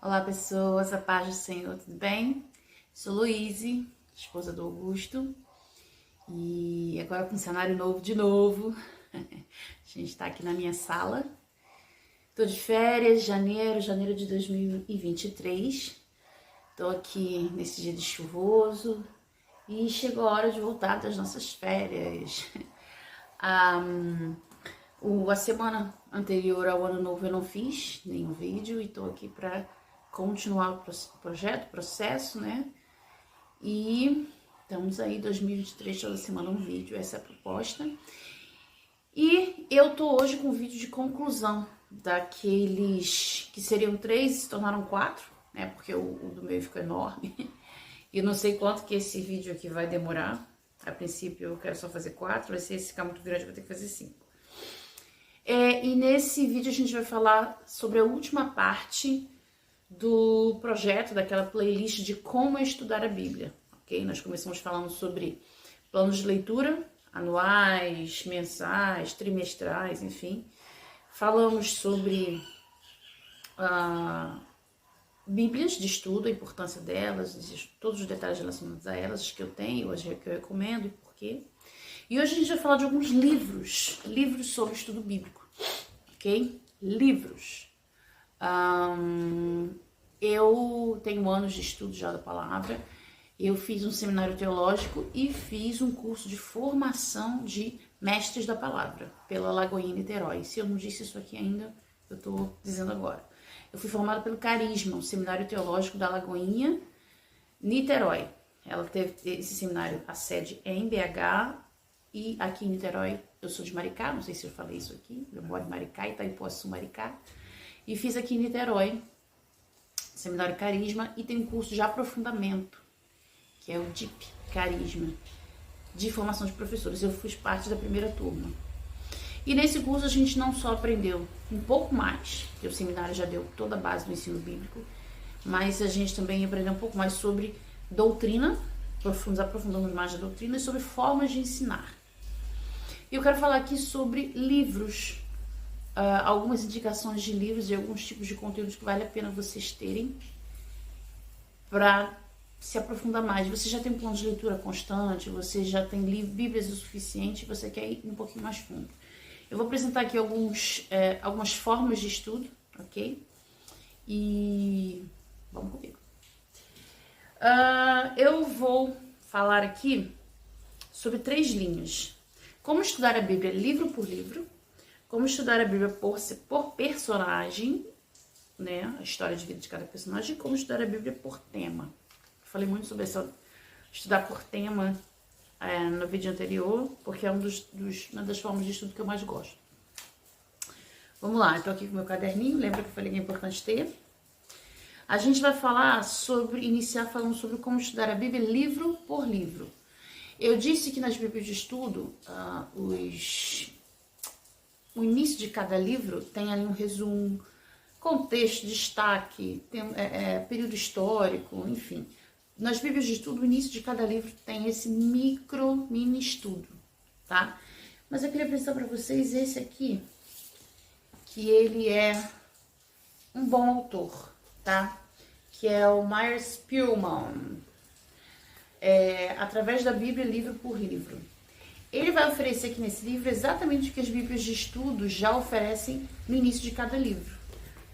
Olá pessoas, a paz do Senhor, tudo bem? Sou Luíse, esposa do Augusto, e agora com um cenário novo de novo. A gente está aqui na minha sala. Tô de férias, janeiro de 2023. Tô aqui nesse dia de chuvoso e chegou a hora de voltar das nossas férias. A semana anterior ao ano novo eu não fiz nenhum vídeo e tô aqui para continuar o projeto, processo, né? E estamos aí 2023 toda semana um vídeo, essa é a proposta. E eu tô hoje com um vídeo de conclusão daqueles que seriam 3 se tornaram 4, né? Porque o do meio ficou enorme. E não sei quanto que esse vídeo aqui vai demorar. A princípio eu quero só fazer 4, mas se esse ficar muito grande eu vou ter que fazer 5. E nesse vídeo a gente vai falar sobre a última parte do projeto, daquela playlist de como estudar a Bíblia, ok? Nós começamos falando sobre planos de leitura, anuais, mensais, trimestrais, enfim. Falamos sobre Bíblias de estudo, a importância delas, todos os detalhes relacionados a elas, as que eu tenho, as que eu recomendo e por quê. E hoje a gente vai falar de alguns livros sobre estudo bíblico, ok? Livros. Eu tenho anos de estudo já da palavra, eu fiz um seminário teológico e fiz um curso de formação de mestres da palavra pela Lagoinha Niterói. Se eu não disse isso aqui ainda, eu estou dizendo agora. Eu fui formada pelo Carisma, um seminário teológico da Lagoinha Niterói. Ela teve esse seminário, a sede é em BH e aqui em Niterói. Eu sou de Maricá, não sei se eu falei isso aqui, eu moro em Maricá, Itaipuaçu, Maricá. E fiz aqui em Niterói, Seminário Carisma, e tem um curso de aprofundamento, que é o DIP, Carisma, de formação de professores. Eu fiz parte da primeira turma. E nesse curso a gente não só aprendeu um pouco mais, porque o seminário já deu toda a base do ensino bíblico, mas a gente também aprendeu um pouco mais sobre doutrina, aprofundamos mais a doutrina e sobre formas de ensinar. E eu quero falar aqui sobre livros, algumas indicações de livros e alguns tipos de conteúdos que vale a pena vocês terem para se aprofundar mais. Você já tem um plano de leitura constante, você já tem bíblias o suficiente, você quer ir um pouquinho mais fundo. Eu vou apresentar aqui algumas formas de estudo, ok? E vamos comigo. Eu vou falar aqui sobre 3 linhas. Como estudar a Bíblia livro por livro, como estudar a Bíblia por personagem, né? A história de vida de cada personagem, e como estudar a Bíblia por tema. Eu falei muito sobre estudar por tema no vídeo anterior, porque é uma das formas de estudo que eu mais gosto. Vamos lá, eu tô aqui com o meu caderninho, lembra que eu falei que é importante ter? A gente vai iniciar falando sobre como estudar a Bíblia livro por livro. Eu disse que nas Bíblias de estudo, o início de cada livro tem ali um resumo, contexto, destaque, período histórico, enfim. Nas Bíblias de estudo, o início de cada livro tem esse mini estudo, tá? Mas eu queria apresentar para vocês esse aqui, que ele é um bom autor, tá? Que é o Meyer Spielman, Através da Bíblia, livro por livro. Ele vai oferecer aqui nesse livro exatamente o que as Bíblias de estudo já oferecem no início de cada livro.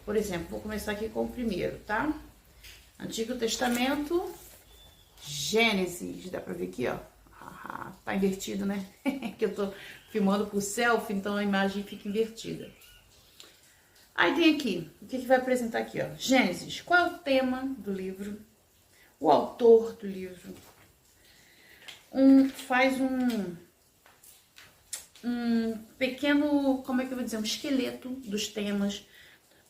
Por exemplo, vou começar aqui com o primeiro, tá? Antigo Testamento, Gênesis, dá pra ver aqui, ó. Tá invertido, né? Que eu tô filmando por selfie, então a imagem fica invertida. Aí tem aqui, o que vai apresentar aqui, ó? Gênesis, qual é o tema do livro? O autor do livro. Faz um pequeno, como é que eu vou dizer, um esqueleto dos temas.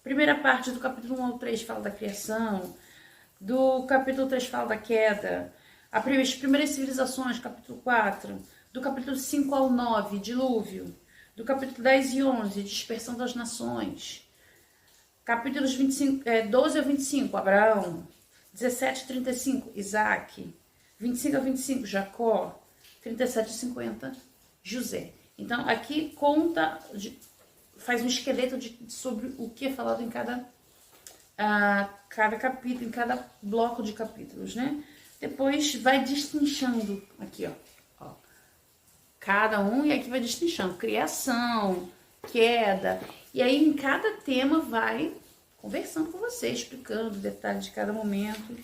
Primeira parte do capítulo 1 ao 3 fala da criação, do capítulo 3 fala da queda, as primeiras civilizações, capítulo 4, do capítulo 5 ao 9, dilúvio, do capítulo 10 e 11, dispersão das nações, capítulos 12 a 25, Abraão, 17 a 35, Isaac, 25 a 25, Jacó, 37 a 50, José. Então, aqui faz um esqueleto sobre o que é falado em cada cada capítulo, em cada bloco de capítulos, né? Depois vai destrinchando aqui, ó. Cada um, e aqui vai destrinchando criação, queda, e aí em cada tema vai conversando com você, explicando detalhes de cada momento.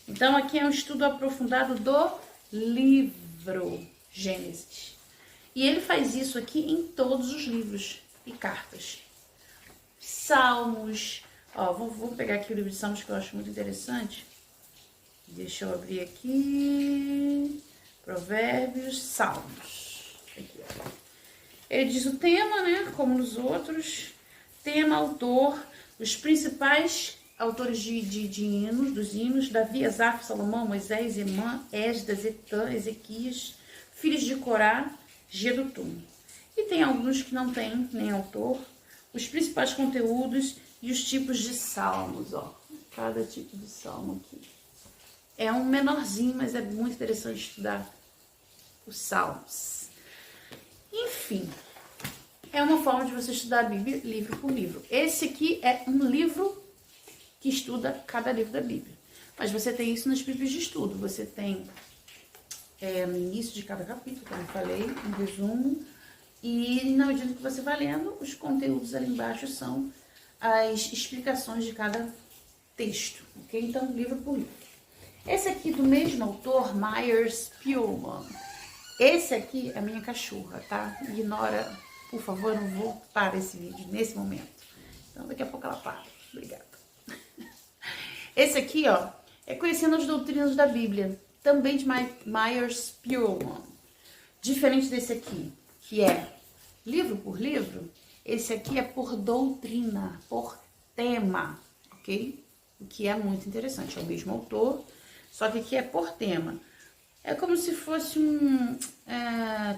Então aqui é um estudo aprofundado do livro Gênesis. E ele faz isso aqui em todos os livros e cartas. Salmos, ó, vou pegar aqui o livro de Salmos que eu acho muito interessante. Deixa eu abrir aqui, Provérbios, Salmos. Aqui, ó. Ele diz o tema, né, como nos outros, tema, autor, os principais autores de hinos, dos hinos, Davi, Asaf, Salomão, Moisés, Emã, Esdras, Etã, Ezequias, filhos de Corá, Gedutum. E tem alguns que não tem nem autor, os principais conteúdos e os tipos de salmos, ó. Cada tipo de salmo aqui. É um menorzinho, mas é muito interessante estudar os salmos. Enfim, é uma forma de você estudar a Bíblia livro por livro. Esse aqui é um livro que estuda cada livro da Bíblia. Mas você tem isso nas Bíblias de estudo. Você tem no início de cada capítulo, como eu falei, um resumo. E na medida que você vai lendo, os conteúdos ali embaixo são as explicações de cada texto, ok? Então, livro por livro. Esse aqui do mesmo autor, Myers Pullman. Esse aqui é a minha cachorra, tá? Ignora, por favor, eu não vou parar esse vídeo nesse momento. Então, daqui a pouco ela para. Obrigada. Esse aqui, ó, é Conhecendo as Doutrinas da Bíblia, também de Myers Pullman. Diferente desse aqui, que é livro por livro, esse aqui é por doutrina, por tema, ok? O que é muito interessante, é o mesmo autor, só que aqui é por tema. É como se fosse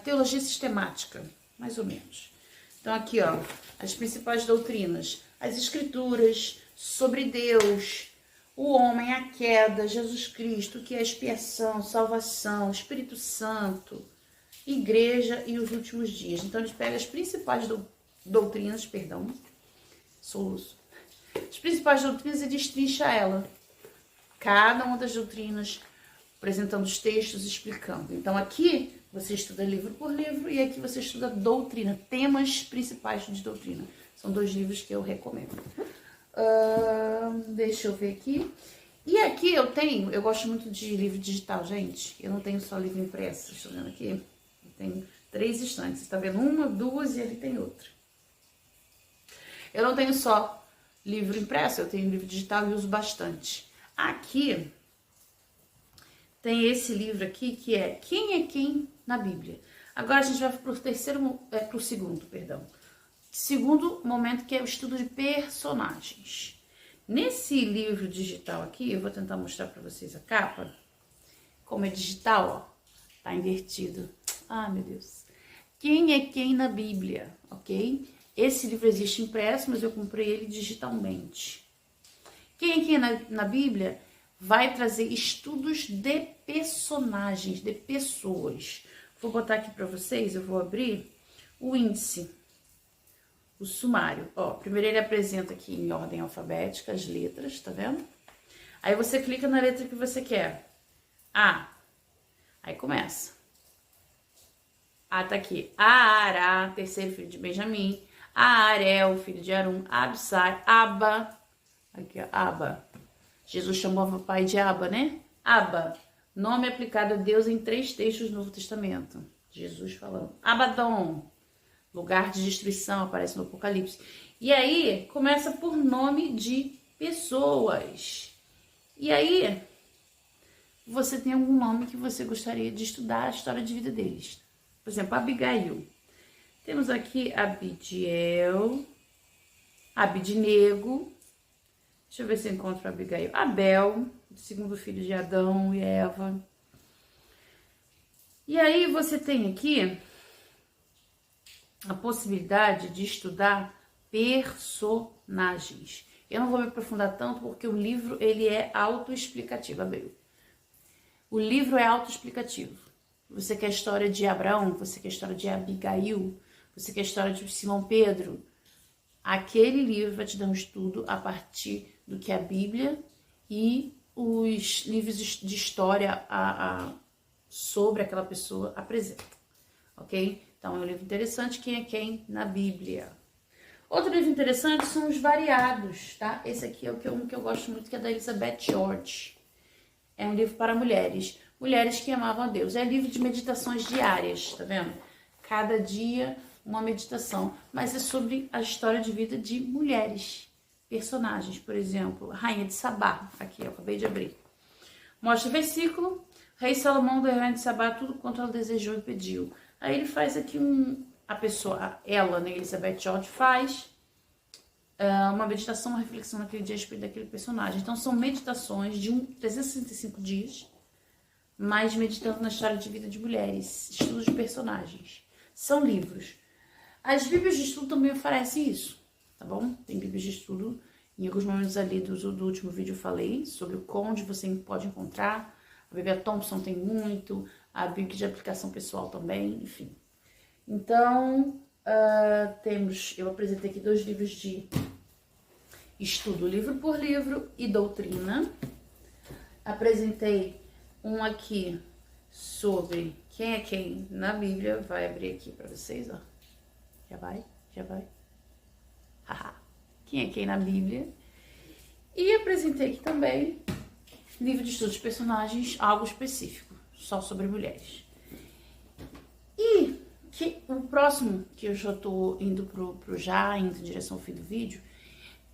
teologia sistemática, mais ou menos. Então aqui, ó, as principais doutrinas, as escrituras sobre Deus, o homem, a queda, Jesus Cristo, o que é expiação, salvação, Espírito Santo, igreja e os últimos dias. Então, eles pegam as principais doutrinas, soluço. As principais doutrinas e destrincha ela. Cada uma das doutrinas, apresentando os textos, explicando. Então, aqui você estuda livro por livro e aqui você estuda doutrina, temas principais de doutrina. São 2 livros que eu recomendo. Deixa eu ver aqui. E aqui eu gosto muito de livro digital, gente. Eu não tenho só livro impresso, estou vendo aqui. Eu tenho 3 estantes. Você tá vendo? 1, 2 e ali tem outra. Eu não tenho só livro impresso, eu tenho livro digital e uso bastante. Aqui tem esse livro aqui que é Quem é Quem na Bíblia. Agora a gente vai pro segundo momento, que é o estudo de personagens. Nesse livro digital aqui, eu vou tentar mostrar para vocês a capa. Como é digital, ó, tá invertido. Ah, meu Deus. Quem é Quem na Bíblia, ok? Esse livro existe impresso, mas eu comprei ele digitalmente. Quem é Quem na Bíblia vai trazer estudos de personagens, de pessoas. Vou botar aqui para vocês, eu vou abrir o índice, o sumário. Ó, primeiro ele apresenta aqui em ordem alfabética as letras, tá vendo? Aí você clica na letra que você quer. A. Aí começa. A tá aqui. Ará, terceiro filho de Benjamim. Arel, filho de Arum. Absai. Aba. Aqui, ó. Aba. Jesus chamou o pai de Aba, né? Aba. Nome aplicado a Deus em 3 textos do Novo Testamento. Jesus falando. Abaddon. Lugar de destruição, aparece no Apocalipse. E aí, começa por nome de pessoas. E aí, você tem algum nome que você gostaria de estudar a história de vida deles. Por exemplo, Abigail. Temos aqui Abidiel, Abidnego. Deixa eu ver se eu encontro Abigail. Abel, o segundo filho de Adão e Eva. E aí, você tem aqui a possibilidade de estudar personagens. Eu não vou me aprofundar tanto porque o livro ele é autoexplicativo. Abriu. O livro é autoexplicativo. Você quer a história de Abraão, você quer a história de Abigail, você quer a história de Simão Pedro, Aquele livro vai te dar um estudo a partir do que a Bíblia e os livros de história sobre aquela pessoa apresentam, ok? Então é um livro interessante, Quem é Quem na Bíblia. Outro livro interessante são os variados, tá? Esse aqui é um que eu gosto muito, que é da Elizabeth George. É um livro para mulheres que amavam a Deus. É livro de meditações diárias, tá vendo? Cada dia uma meditação, mas é sobre a história de vida de mulheres, personagens, por exemplo, Rainha de Sabá, aqui eu acabei de abrir. Mostra o versículo, Rei Salomão deu a Rainha de Sabá tudo quanto ela desejou e pediu. Aí ele faz aqui ela, né, Elizabeth George, faz uma meditação, uma reflexão naquele dia a respeito daquele personagem. Então são meditações de 365 dias, mas meditando na história de vida de mulheres, estudos de personagens. São livros. As bíblias de estudo também oferecem isso, tá bom? Tem bíblias de estudo. Em alguns momentos ali do último vídeo eu falei sobre onde você pode encontrar. A Bíblia Thompson tem muito, a Bíblia de aplicação pessoal também, enfim. Então, eu apresentei aqui 2 livros de estudo, livro por livro e doutrina. Apresentei um aqui sobre quem é quem na Bíblia. Vai abrir aqui para vocês, ó. Já vai. Haha. Quem é quem na Bíblia. E apresentei aqui também livro de estudos de personagens, algo específico, só sobre mulheres. E o próximo, que eu já tô indo indo em direção ao fim do vídeo,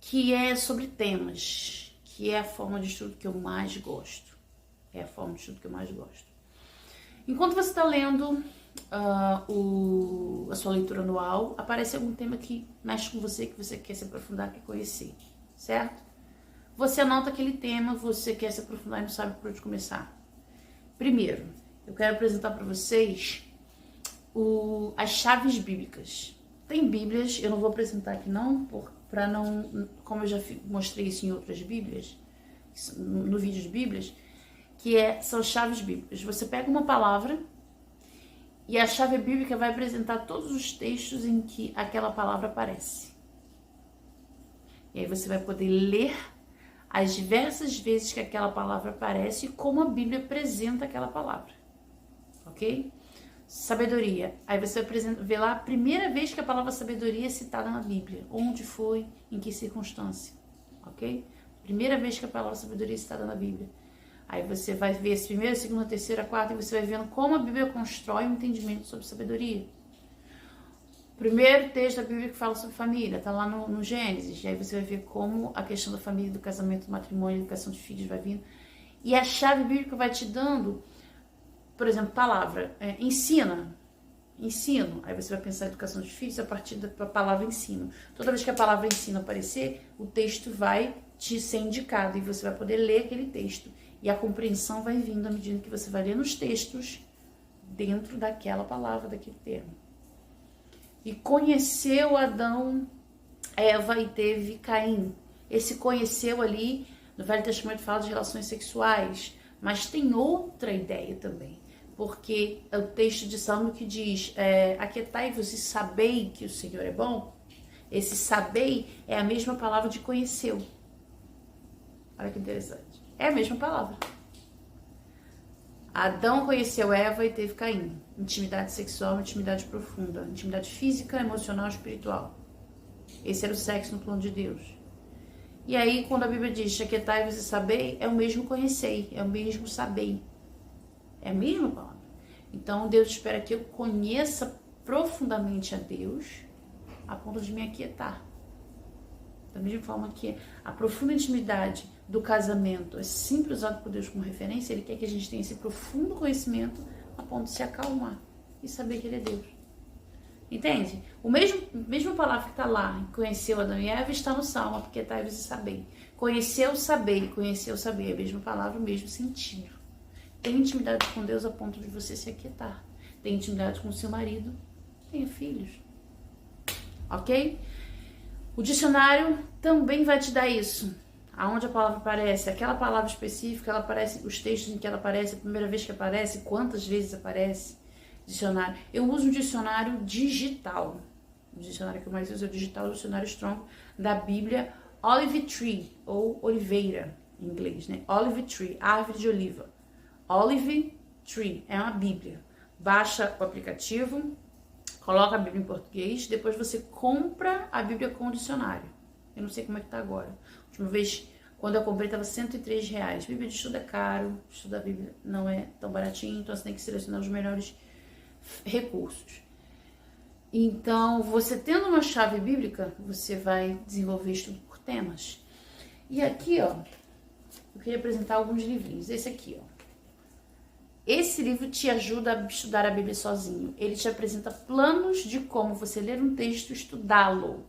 que é sobre temas, que é a forma de estudo que eu mais gosto. Enquanto você está lendo a sua leitura anual, aparece algum tema que mexe com você, que você quer se aprofundar, quer conhecer, certo? Você anota aquele tema, você quer se aprofundar e não sabe por onde começar. Primeiro, eu quero apresentar para vocês as chaves bíblicas. Tem bíblias, eu não vou apresentar aqui não, como eu já mostrei isso em outras bíblias, no vídeo de bíblias, são chaves bíblicas. Você pega uma palavra e a chave bíblica vai apresentar todos os textos em que aquela palavra aparece. E aí você vai poder ler as diversas vezes que aquela palavra aparece e como a Bíblia apresenta aquela palavra, ok? Sabedoria. Aí você vai ver lá a primeira vez que a palavra sabedoria é citada na Bíblia. Onde foi, em que circunstância, ok? Primeira vez que a palavra sabedoria é citada na Bíblia. Aí você vai ver a primeira, segunda, terceira, quarta, e você vai vendo como a Bíblia constrói um entendimento sobre sabedoria. Primeiro texto da Bíblia que fala sobre família, tá lá no Gênesis. E aí você vai ver como a questão da família, do casamento, do matrimônio, da educação de filhos vai vindo. E a chave bíblica vai te dando, por exemplo, palavra, ensino. Aí você vai pensar em educação de filhos a partir da palavra ensino. Toda vez que a palavra ensino aparecer, o texto vai te ser indicado e você vai poder ler aquele texto. E a compreensão vai vindo à medida que você vai lendo os textos dentro daquela palavra, daquele termo. E conheceu Adão, Eva e teve Caim. Esse conheceu ali, no Velho Testamento fala de relações sexuais, mas tem outra ideia também. Porque é o texto de Salmo que diz, aquietai-vos e sabei que o Senhor é bom. Esse sabei é a mesma palavra de conheceu. Olha que interessante. É a mesma palavra. Adão conheceu Eva e teve Caim. Intimidade sexual, intimidade profunda. Intimidade física, emocional, espiritual. Esse era o sexo no plano de Deus. E aí, quando a Bíblia diz aquietai-vos e sabei, é o mesmo conhecei, é o mesmo sabei. É a mesma palavra. Então, Deus espera que eu conheça profundamente a Deus a ponto de me aquietar. Da mesma forma que a profunda intimidade do casamento é sempre usado por Deus como referência, Ele quer que a gente tenha esse profundo conhecimento a ponto de se acalmar e saber que Ele é Deus. Entende? O mesmo palavra que está lá, conheceu Adão e Eva, está no Salmo, aquietai-vos e sabei. Conheceu, sabei, é a mesma palavra, o mesmo sentido. Tem intimidade com Deus a ponto de você se aquietar. Tem intimidade com o seu marido, tenha filhos. Ok? O dicionário também vai te dar isso. Aonde a palavra aparece, aquela palavra específica, ela aparece, os textos em que ela aparece, a primeira vez que aparece, quantas vezes aparece. Dicionário. Eu uso um dicionário digital. O dicionário que eu mais uso é o digital, o dicionário Strong da Bíblia Olive Tree, ou oliveira, em inglês, né? Olive Tree, árvore de oliva. Olive Tree, é uma Bíblia. Baixa o aplicativo, coloca a Bíblia em português, depois você compra a Bíblia com o dicionário. Eu não sei como é que tá agora. A última vez, quando eu comprei, tava R$103. Bíblia de estudo é caro, estudar a Bíblia não é tão baratinho, então você tem que selecionar os melhores recursos. Então, você tendo uma chave bíblica, você vai desenvolver estudo por temas. E aqui, ó, eu queria apresentar alguns livrinhos. Esse aqui, ó. Esse livro te ajuda a estudar a Bíblia sozinho. Ele te apresenta planos de como você ler um texto e estudá-lo.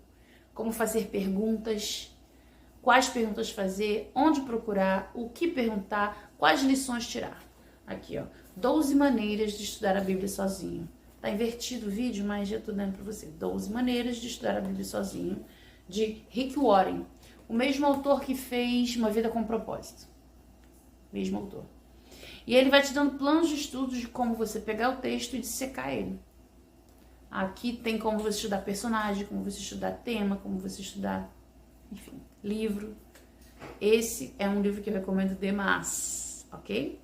Como fazer perguntas, quais perguntas fazer, onde procurar, o que perguntar, quais lições tirar. Aqui, ó, 12 maneiras de estudar a Bíblia sozinho. Tá invertido o vídeo, mas já tô dando pra você. 12 maneiras de estudar a Bíblia sozinho, de Rick Warren. O mesmo autor que fez Uma Vida com Propósito. Mesmo autor. E ele vai te dando planos de estudos de como você pegar o texto e dissecar ele. Aqui tem como você estudar personagem, como você estudar tema, como você estudar, enfim, livro. Esse é um livro que eu recomendo demais, ok?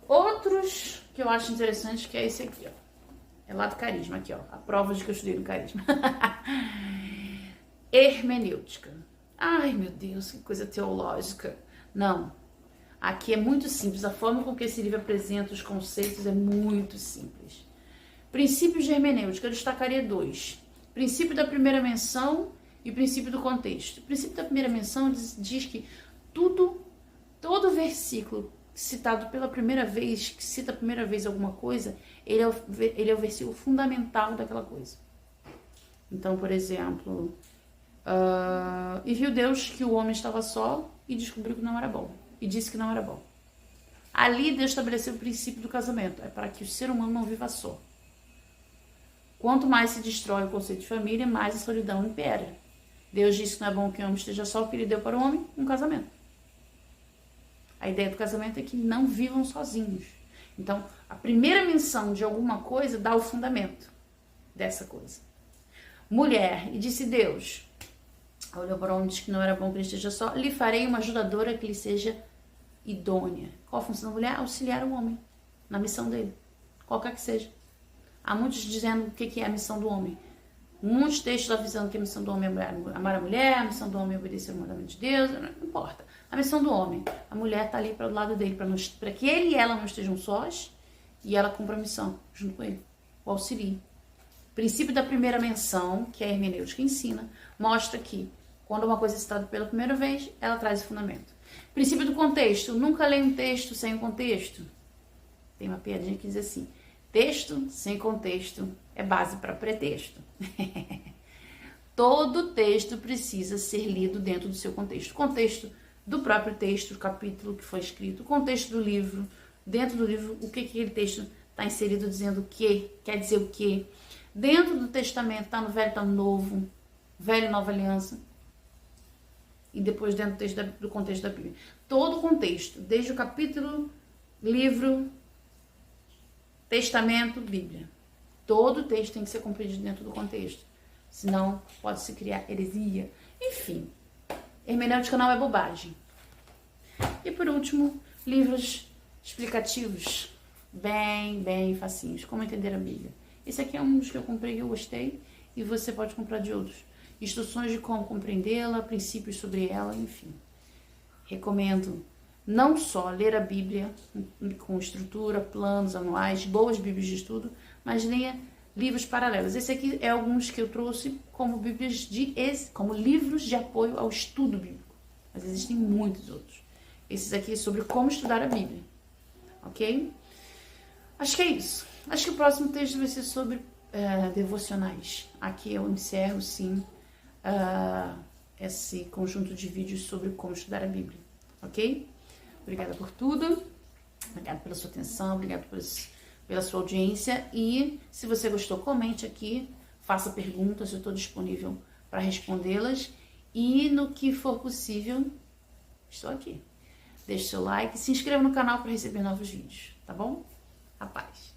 Outros que eu acho interessantes, que é esse aqui, ó. É lá do Carisma, aqui, ó. A prova de que eu estudei no Carisma. Hermenêutica. Ai, meu Deus, que coisa teológica. Não. Aqui é muito simples. A forma com que esse livro apresenta os conceitos é muito simples. Princípios de hermenêutica. Eu destacaria 2. Princípio da primeira menção e princípio do contexto. O princípio da primeira menção diz que todo versículo citado pela primeira vez, que cita a primeira vez alguma coisa, ele é o versículo fundamental daquela coisa. Então, por exemplo, e viu Deus que o homem estava só e descobriu que não era bom. E disse que não era bom. Ali Deus estabeleceu o princípio do casamento. É para que o ser humano não viva só. Quanto mais se destrói o conceito de família, mais a solidão impera. Deus disse que não é bom que o homem esteja só, porque ele deu para o homem um casamento. A ideia do casamento é que não vivam sozinhos. Então, a primeira menção de alguma coisa dá o fundamento dessa coisa. Mulher, e disse Deus, olhou para o homem e disse que não era bom que ele esteja só, lhe farei uma ajudadora que lhe seja idônea. Qual a função da mulher? Auxiliar o homem na missão dele, qualquer que seja. Há muitos dizendo o que é a missão do homem. Muitos textos avisando que a missão do homem é amar a mulher, a missão do homem é obedecer ao mandamento de Deus, não importa. A missão do homem, a mulher está ali para o lado dele, para que ele e ela não estejam sós e ela cumpra a missão junto com ele, o auxilie. O princípio da primeira menção, que a hermenêutica ensina, mostra que quando uma coisa é citada pela primeira vez, ela traz o fundamento. Princípio do contexto, nunca leia um texto sem o contexto. Tem uma piadinha que diz assim, texto sem contexto é base para pretexto. Todo texto precisa ser lido dentro do seu contexto. Contexto do próprio texto, o capítulo que foi escrito, o contexto do livro, dentro do livro, o que aquele texto está inserido dizendo o que, quer dizer o que. Dentro do testamento, está no Velho, está no Novo, Velho e Nova Aliança. E depois dentro do contexto da Bíblia. Todo o contexto, desde o capítulo, livro, testamento, Bíblia. Todo o texto tem que ser compreendido dentro do contexto. Senão pode se criar heresia. Enfim, hermenêutica não é bobagem. E por último, livros explicativos, bem facinhos. Como entender a Bíblia. Esse aqui é um dos que eu comprei e eu gostei. E você pode comprar de outros. Instruções de como compreendê-la, princípios sobre ela, enfim. Recomendo não só ler a Bíblia com estrutura, planos anuais, boas Bíblias de estudo, mas leia livros paralelos. Esse aqui é alguns que eu trouxe como como livros de apoio ao estudo bíblico. Mas existem muitos outros. Esses aqui é sobre como estudar a Bíblia. Ok? Acho que é isso. Acho que o próximo texto vai ser sobre devocionais. Aqui eu encerro, sim, esse conjunto de vídeos sobre como estudar a Bíblia. Ok? Obrigada por tudo. Obrigada pela sua atenção. Obrigada pela sua audiência. E se você gostou, comente aqui. Faça perguntas. Eu estou disponível para respondê-las. E no que for possível, estou aqui. Deixe seu like. Se inscreva no canal para receber novos vídeos. Tá bom? A paz.